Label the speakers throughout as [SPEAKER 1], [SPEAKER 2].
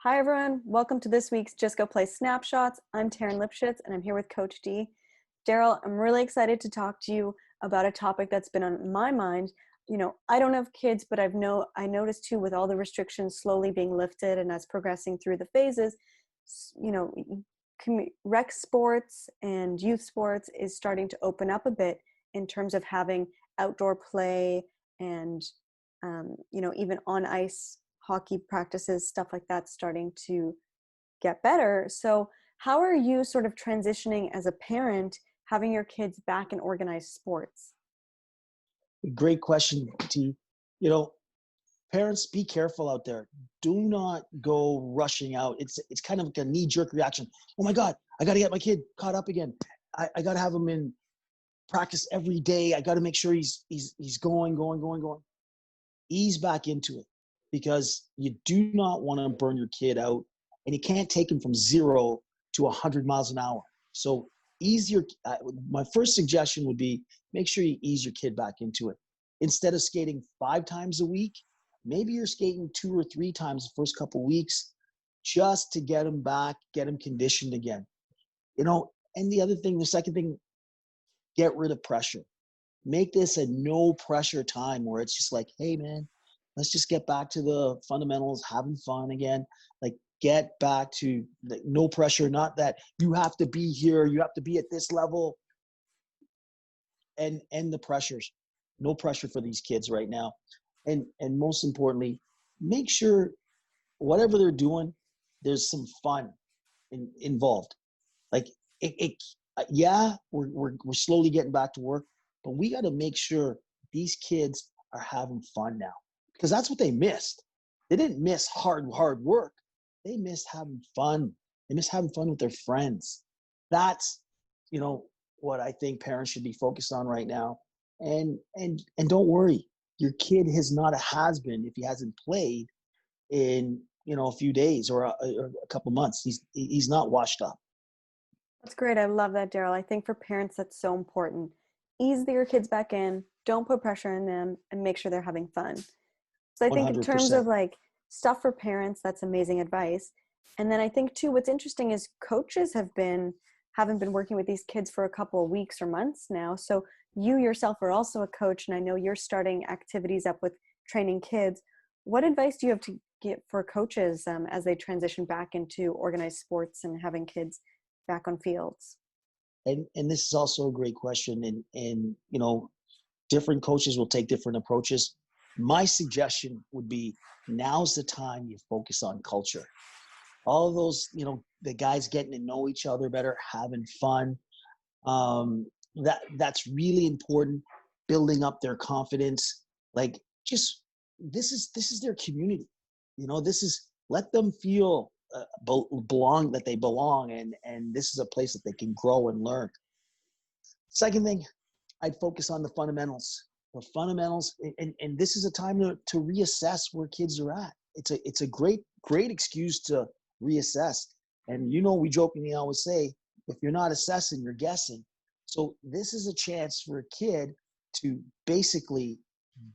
[SPEAKER 1] Hi, everyone. Welcome to this week's Just Go Play Snapshots. I'm Taryn Lipschitz, and I'm here with Coach D. Daryl, I'm really excited to talk to you about a topic that's been on my mind. You know, I don't have kids, but I noticed too, with all the restrictions slowly being lifted and as progressing through the phases, you know, rec sports and youth sports is starting to open up a bit in terms of having outdoor play and, even on ice hockey practices, stuff like that starting to get better. So how are you sort of transitioning as a parent, having your kids back in organized sports?
[SPEAKER 2] Great question, T. You know, Parents, be careful out there. Do not go rushing out. It's kind of like a knee-jerk reaction. Oh my God, I got to get my kid caught up again. I got to have him in practice every day. I got to make sure he's going. Ease back into it because you do not want to burn your kid out, and you can't take him from 0 to 100 miles an hour. So my first suggestion would be make sure you ease your kid back into it. Instead of skating 5 times a week, maybe you're skating 2 or 3 times the first couple of weeks just to get him back, get him conditioned again. And the second thing, get rid of pressure. Make this a no pressure time where it's just like, hey man, let's just get back to the fundamentals, having fun again. Like get back to no pressure, not that you have to be here, you have to be at this level. And the pressures. No pressure for these kids right now. And most importantly, make sure whatever they're doing, there's some fun involved. Like we're slowly getting back to work, but we got to make sure these kids are having fun now, because that's what they missed. They didn't miss hard work. They missed having fun. They missed having fun with their friends. That's, what I think parents should be focused on right now. And don't worry, your kid is not a has-been if he hasn't played in, a few days or a couple months. He's not washed up.
[SPEAKER 1] That's great. I love that, Daryl. I think for parents, that's so important. Ease your kids back in, don't put pressure on them, and make sure they're having fun. So I think in terms of
[SPEAKER 2] 100%.
[SPEAKER 1] like stuff for parents, that's amazing advice. And then I think too, what's interesting is coaches haven't been working with these kids for a couple of weeks or months now. So you yourself are also a coach, and I know you're starting activities up with training kids. What advice do you have to give for coaches as they transition back into organized sports and having kids back on fields?
[SPEAKER 2] And this is also a great question. And different coaches will take different approaches. My suggestion would be now's the time you focus on culture. All of those, the guys getting to know each other better, having fun. That's really important. Building up their confidence. Like this is their community. Let them feel that they belong, and this is a place that they can grow and learn. Second thing, I'd focus on the fundamentals. The fundamentals, and this is a time to reassess where kids are at. It's a great excuse to reassess. And we jokingly always say, if you're not assessing, you're guessing. So this is a chance for a kid to basically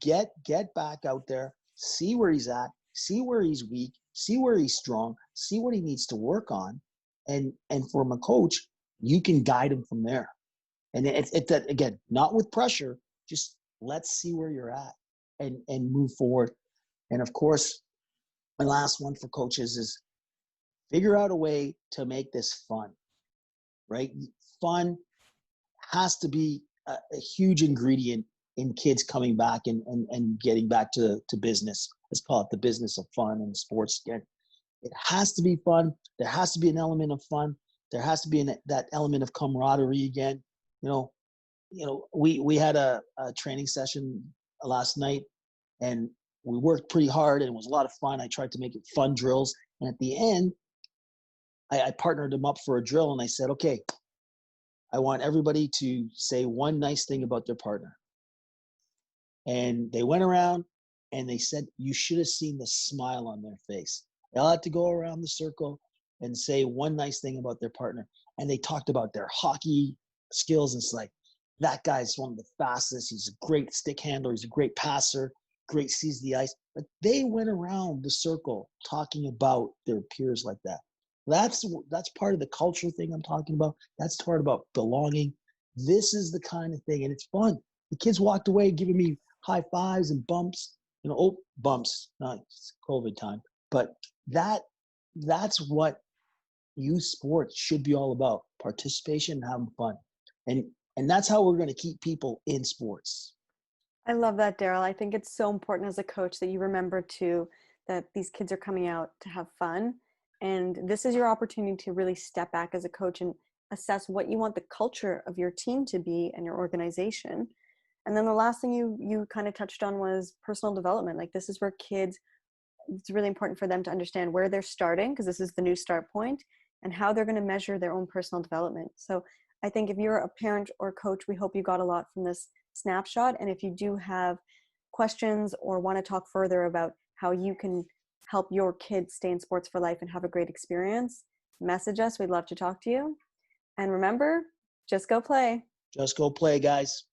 [SPEAKER 2] get back out there, see where he's at, see where he's weak, see where he's strong, see what he needs to work on. And from a coach, you can guide him from there. And it's that, again, not with pressure, just let's see where you're at and move forward. And of course, my last one for coaches is figure out a way to make this fun, right? Fun has to be a huge ingredient in kids coming back and getting back to business. Let's call it the business of fun and sports again. It has to be fun. There has to be an element of fun. There has to be that element of camaraderie again. We had a training session last night, and we worked pretty hard, and it was a lot of fun. I tried to make it fun drills. And at the end, I partnered them up for a drill, and I said, okay, I want everybody to say one nice thing about their partner. And they went around and they said, you should have seen the smile on their face. They all had to go around the circle and say one nice thing about their partner. And they talked about their hockey skills. And it's like, that guy's one of the fastest. He's a great stick handler. He's a great passer. great sees the ice, but they went around the circle talking about their peers like that. That's part of the culture thing I'm talking about. That's part about belonging. This is the kind of thing, and it's fun. The kids walked away giving me high fives and bumps. Bumps, not COVID time, but that's what youth sports should be all about: participation and having fun, and that's how we're going to keep people in sports.
[SPEAKER 1] I love that, Daryl. I think it's so important as a coach that you remember too that these kids are coming out to have fun. And this is your opportunity to really step back as a coach and assess what you want the culture of your team to be and your organization. And then the last thing you kind of touched on was personal development. Like this is where kids, it's really important for them to understand where they're starting, because this is the new start point, and how they're going to measure their own personal development. So I think if you're a parent or coach, we hope you got a lot from this snapshot. And if you do have questions or want to talk further about how you can help your kids stay in sports for life and have a great experience, message us. We'd love to talk to you. And remember, just go play.
[SPEAKER 2] Just go play, guys.